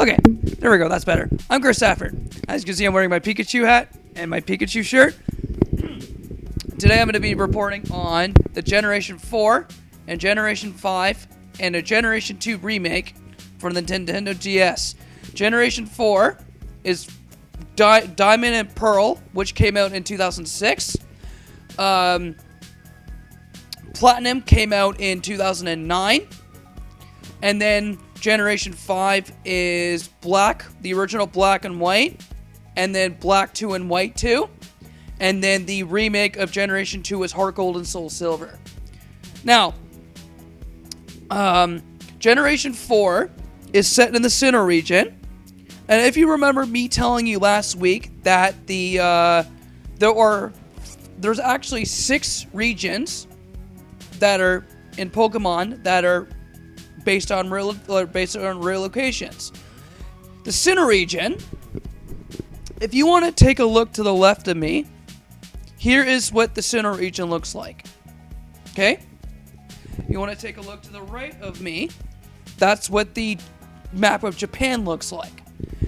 Okay, there we go. That's better. I'm Chris Stafford. As you can see, I'm wearing my Pikachu hat and my Pikachu shirt. Today I'm going to be reporting on the Generation 4 and Generation 5 and a Generation 2 remake for the Nintendo DS. Generation 4 is Diamond and Pearl, which came out in 2006. Platinum came out in 2009. And then Generation 5 is Black, the original Black and White. And then Black 2 and White 2. And then the remake of Generation 2 is Heart Gold and Soul Silver. Now, Generation 4 is set in the Sinnoh region. And if you remember me telling you last week that there's actually 6 regions that are in Pokemon that are based on real locations. The Sinnoh region, if you want to take a look to the left of me, here is what the Sinnoh region looks like. Okay? You want to take a look to the right of me, that's what the map of Japan looks like.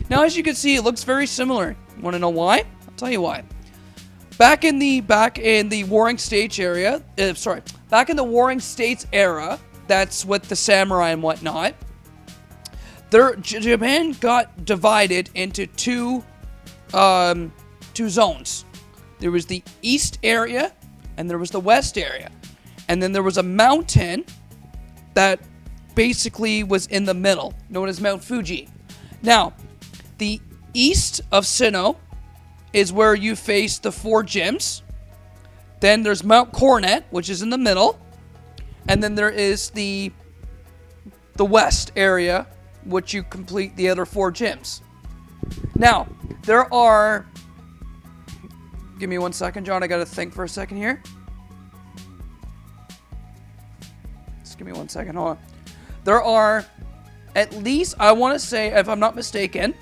Now, as you can see, it looks very similar. You want to know why? I'll tell you why. Back in the Warring States area, back in the Warring States era, that's with the samurai and whatnot. Japan got divided into two zones. There was the east area, and there was the west area. And then there was a mountain that basically was in the middle, known as Mount Fuji. Now, the east of Sinnoh is where you face the 4 gyms. Then there's Mount Coronet, which is in the middle. And then there is the west area, which you complete the other 4 gyms. Now, there are... Give me 1 second, John. I gotta think for a second here. Just give me 1 second. Hold on. There are at least, I want to say, if I'm not mistaken,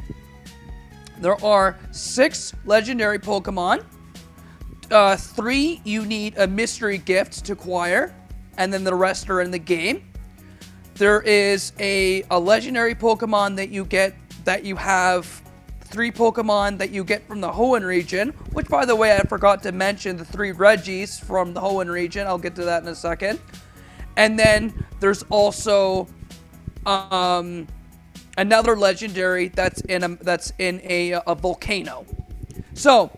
there are 6 legendary Pokemon. 3 you need a mystery gift to acquire, and then the rest are in the game. There is a legendary Pokemon that you get, that you have 3 Pokemon that you get from the Hoenn region, which, by the way, I forgot to mention the 3 Reggies from the Hoenn region. I'll get to that in a second. And then there's also another legendary that's in a volcano. So,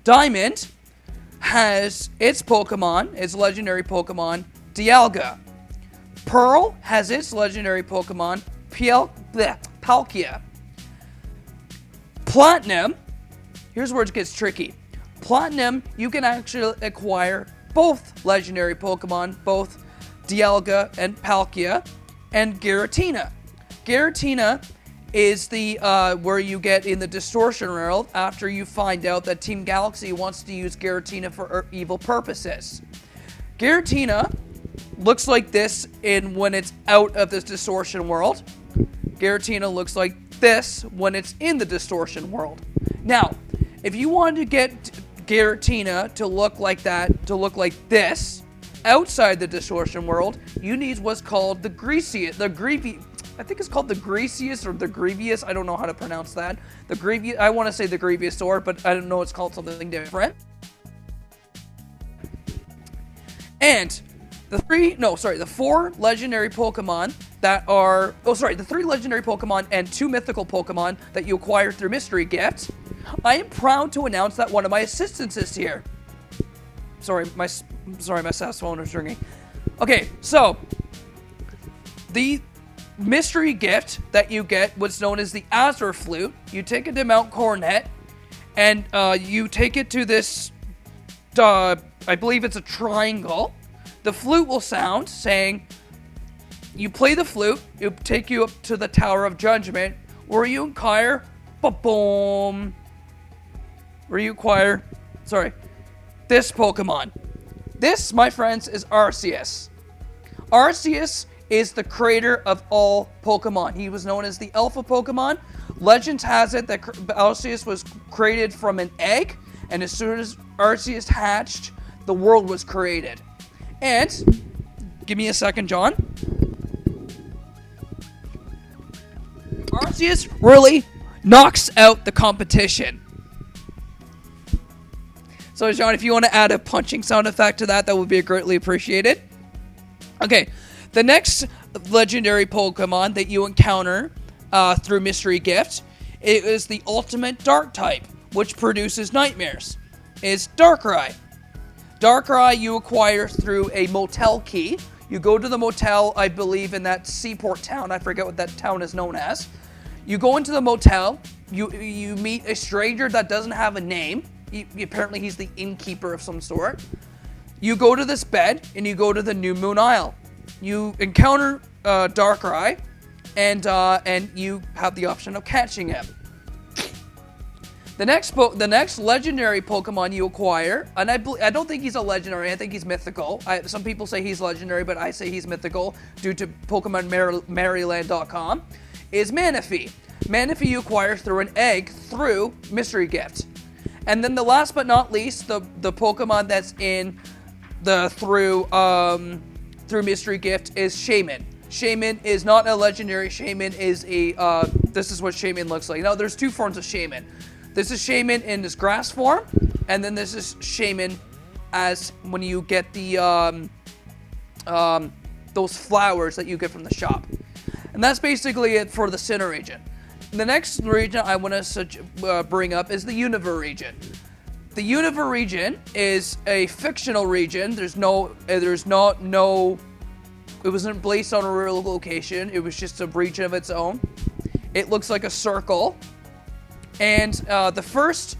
Diamond has its Pokemon, its legendary Pokemon, Dialga. Pearl has its legendary Pokemon, Palkia. Platinum, here's where it gets tricky. Platinum, you can actually acquire both legendary Pokemon, both Dialga and Palkia, and Giratina. Giratina is the where you get in the Distortion World after you find out that Team Galaxy wants to use Giratina for evil purposes. Giratina looks like this when it's out of this Distortion World. Giratina looks like this when it's in the Distortion World. Now, if you wanted to get Giratina to look like that, to look like this, outside the Distortion World, you need what's called the Greasiest, I think it's called the Greasiest or the Grievous. I don't know how to pronounce that. The Grievous. I want to say the Grievous Sword, but I don't know. It's called something different. And the 4 legendary Pokemon that are... the 3 legendary Pokemon and 2 mythical Pokemon that you acquire through Mystery Gifts. I am proud to announce that one of my assistants is here. Sorry, my cell phone is ringing. Okay, so the mystery gift that you get, what's known as the Azure Flute. You take it to Mount Coronet, and you take it to this, I believe it's a triangle. The flute will sound, saying, you play the flute, it'll take you up to the Tower of Judgment, where you acquire, this Pokemon. This, my friends, is Arceus. Arceus is the creator of all Pokemon. He was known as the Alpha Pokemon. Legends has it that Arceus was created from an egg, and as soon as Arceus hatched, the world was created. And, give me a second, John. Arceus really knocks out the competition. So, John, if you want to add a punching sound effect to that, that would be greatly appreciated. Okay, the next legendary Pokemon that you encounter through Mystery Gift, it is the ultimate Dark type, which produces nightmares. It's Darkrai. Darkrai you acquire through a motel key. You go to the motel, I believe, in that seaport town. I forget what that town is known as. You go into the motel. You meet a stranger that doesn't have a name. Apparently, he's the innkeeper of some sort. You go to this bed, and you go to the New Moon Isle. You encounter Darkrai, and you have the option of catching him. The next legendary Pokemon you acquire, and I don't think he's a legendary, I think he's mythical. Some people say he's legendary, but I say he's mythical due to PokemonMaryland.com, is Manaphy. Manaphy you acquire through an egg through Mystery Gift. And then the last but not least, the Pokemon that's in through Mystery Gift is Shaman. Shaman is not a legendary. Shaman is this is what Shaman looks like. Now, there's two forms of Shaman. This is Shaman in this grass form, and then this is Shaman as when you get the those flowers that you get from the shop. And that's basically it for the Sinnoh region. The next region I want to bring up is the Univers region. The Univers region is a fictional region. It wasn't based on a real location. It was just a region of its own. It looks like a circle. And the first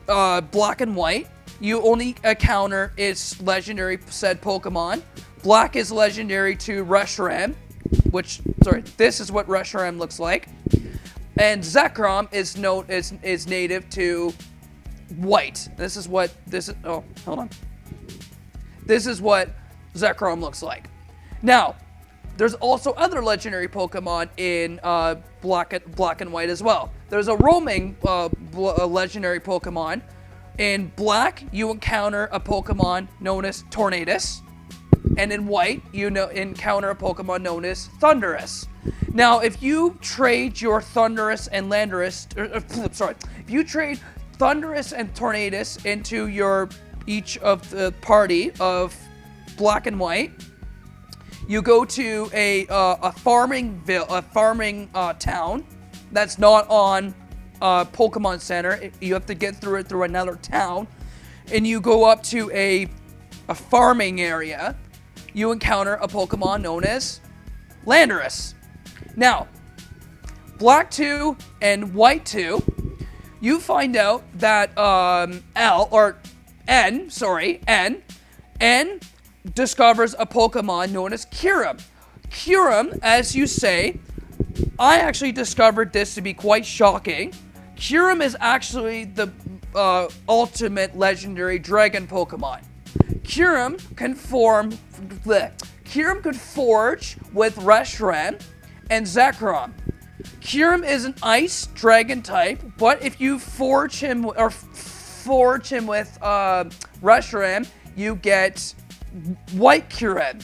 Black and White, you only encounter its legendary said Pokemon. Black is legendary to Reshiram, this is what Reshiram looks like. And Zekrom is native to White. This is what Zekrom looks like. Now, there's also other legendary Pokemon in Black and White as well. There's a roaming legendary Pokemon. In Black, you encounter a Pokemon known as Tornadus. And in White, you encounter a Pokemon known as Thundurus. Now, if you trade your Thundurus and Landorus, if you trade Thundurus and Tornadus into each of the party of Black and White, you go to a farming town that's not on Pokemon Center. You have to get through it through another town, and you go up to a farming area. You encounter a Pokemon known as Landorus. Now, Black 2 and White 2, you find out that N discovers a Pokemon known as Kyurem. Kyurem, as you say, I actually discovered this to be quite shocking. Kyurem is actually the ultimate legendary dragon Pokemon. Kyurem can forge with Reshiram and Zekrom. Kyurem is an ice dragon type, but if you forge him with Reshiram, you get White Kyurem.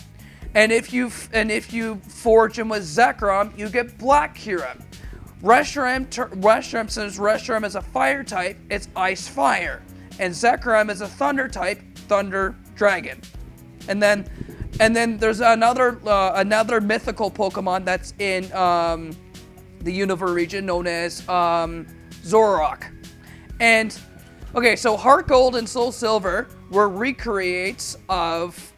And if you forge him with Zekrom, you get Black Kyurem. Reshiram, since Reshiram is a fire type, it's Ice Fire. And Zekrom is a thunder type, Thunder Dragon. And then there's another mythical Pokemon that's in the Univers region known as Zoroark. And okay, so Heart Gold and Soul Silver were recreates of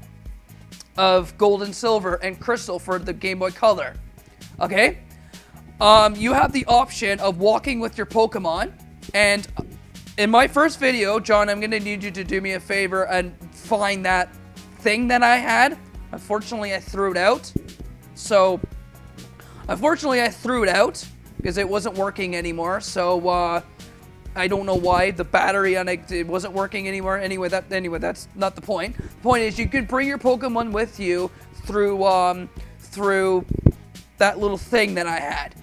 Gold and Silver and Crystal for the Game Boy Color. Okay? You have the option of walking with your Pokemon, and in my first video, John, I'm going to need you to do me a favor and find that thing that I had. Unfortunately, I threw it out. Because it wasn't working anymore. So, I don't know why the battery on it wasn't working anymore. Anyway, that's not the point. The point is you can bring your Pokemon with you through that little thing that I had.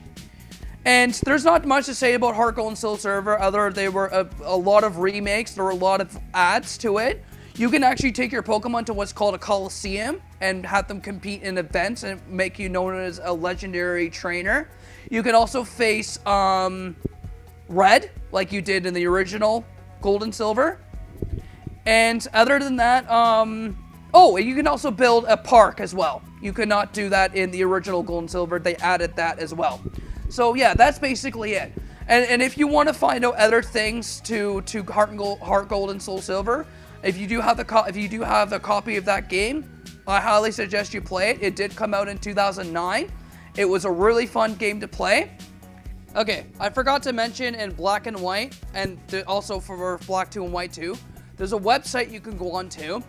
And there's not much to say about Heart Gold and Soul Silver other they were a lot of remakes. There were a lot of adds to it. You can actually take your Pokemon to what's called a Coliseum and have them compete in events and make you known as a legendary trainer. You can also face red, like you did in the original Gold and Silver. And other than that, oh, you can also build a park as well. You could not do that in the original Gold and Silver. They added that as well. So yeah, that's basically it. And if you want to find out other things to Heart Gold and Soul Silver, if you do have the copy of that game, I highly suggest you play it. It did come out in 2009. It was a really fun game to play. Okay, I forgot to mention in Black and White, and also for Black 2 and White 2, there's a website you can go on to.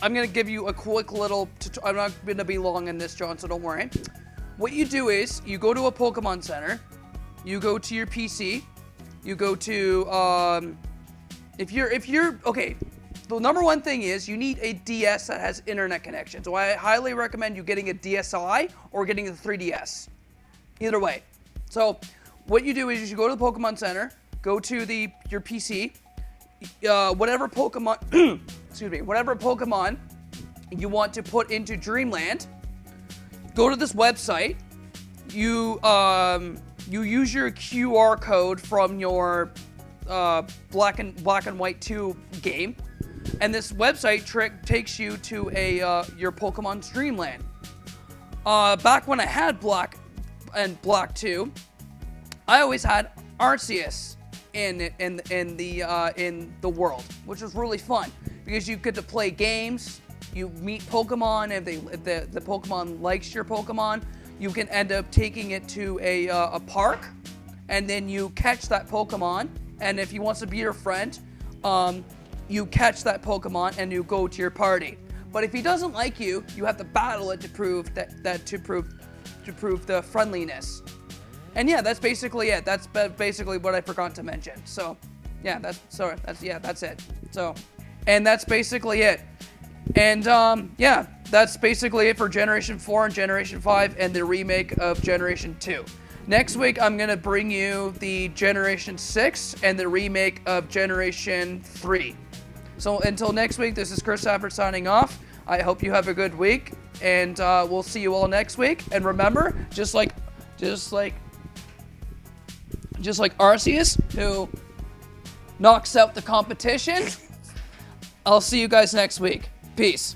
I'm going to give you a quick little... I'm not going to be long in this, John, so don't worry. What you do is, you go to a Pokemon Center, you go to your PC, you go to... If you're... Okay, the number one thing is you need a DS that has internet connection. So I highly recommend you getting a DSi or getting the 3DS. Either way. So what you do is you go to the Pokemon Center, go to your PC, whatever Pokemon, excuse me, whatever Pokemon you want to put into Dreamland, go to this website. You use your QR code from your Black and White 2 game, and this website takes you to your Pokemon's Dreamland. Back when I had Black and Black 2, I always had Arceus in the world, which was really fun because you get to play games, you meet Pokemon, and if the Pokemon likes your Pokemon, you can end up taking it to a park, and then you catch that Pokemon, and if he wants to be your friend, you catch that Pokemon and you go to your party. But if he doesn't like you, you have to battle it to prove the friendliness. And yeah, that's basically it. That's basically what I forgot to mention. So, yeah, that's it. So, and that's basically it. And yeah, that's basically it for Generation 4 and Generation 5 and the remake of Generation 2. Next week, I'm going to bring you the Generation 6 and the remake of Generation 3. So until next week, this is Chris Safford signing off. I hope you have a good week, and we'll see you all next week. And remember, just like Arceus, who knocks out the competition, I'll see you guys next week. Peace.